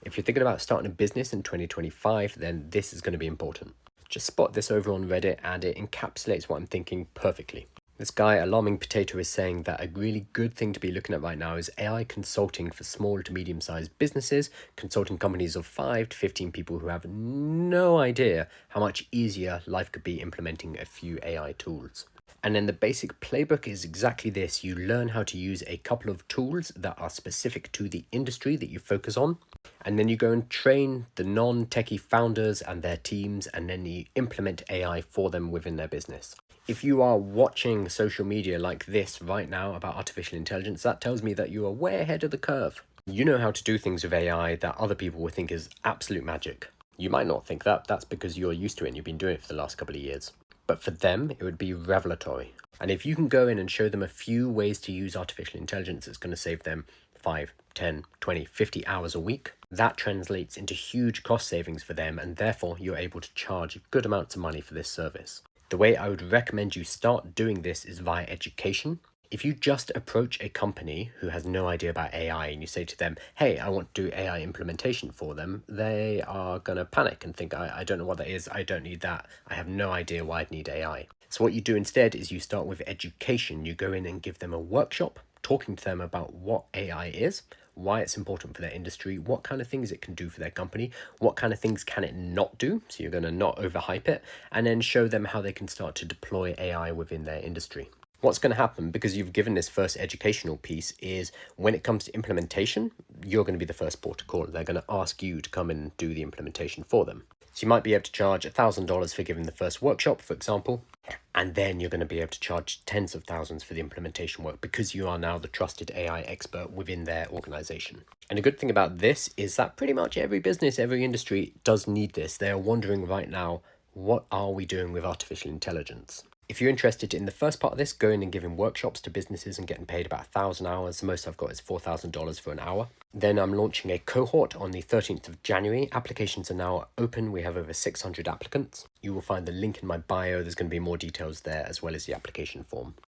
If you're thinking about starting a business in 2025, then this is going to be important. Just spot this over on Reddit and it encapsulates what I'm thinking perfectly. This guy, Alarming Potato, is saying that a really good thing to be looking at right now is AI consulting for small to medium-sized businesses, consulting companies of 5 to 15 people who have no idea how much easier life could be implementing a few AI tools. And then the basic playbook is exactly this. You learn how to use a couple of tools that are specific to the industry that you focus on. And then you go and train the non-techie founders and their teams, and then you implement AI for them within their business. If you are watching social media like this right now about artificial intelligence, that tells me that you are way ahead of the curve. You know how to do things with AI that other people would think is absolute magic. You might not think that. That's because you're used to it and you've been doing it for the last couple of years. But for them, it would be revelatory. And if you can go in and show them a few ways to use artificial intelligence, it's going to save them 5, 10, 20, 50 hours a week. That translates into huge cost savings for them, and therefore you're able to charge good amounts of money for this service. The way I would recommend you start doing this is via education. If you just approach a company who has no idea about AI and you say to them, hey, I want to do AI implementation for them, they are going to panic and think, I don't know what that is. I don't need that. I have no idea why I'd need AI. So what you do instead is you start with education. You go in and give them a workshop, talking to them about what AI is, why it's important for their industry, what kind of things it can do for their company, what kind of things can it not do, so you're going to not overhype it, and then show them how they can start to deploy AI within their industry. What's going to happen, because you've given this first educational piece, is when it comes to implementation, you're going to be the first port of call. They're going to ask you to come and do the implementation for them. So you might be able to charge $1,000 for giving the first workshop, for example, and then you're going to be able to charge tens of thousands for the implementation work because you are now the trusted AI expert within their organization. And a good thing about this is that pretty much every business, every industry does need this. They are wondering right now, what are we doing with artificial intelligence? If you're interested in the first part of this, going and giving workshops to businesses and getting paid about 1,000 hours, the most I've got is $4,000 for an hour. Then I'm launching a cohort on the 13th of January. Applications are now open. We have over 600 applicants. You will find the link in my bio. There's going to be more details there as well as the application form.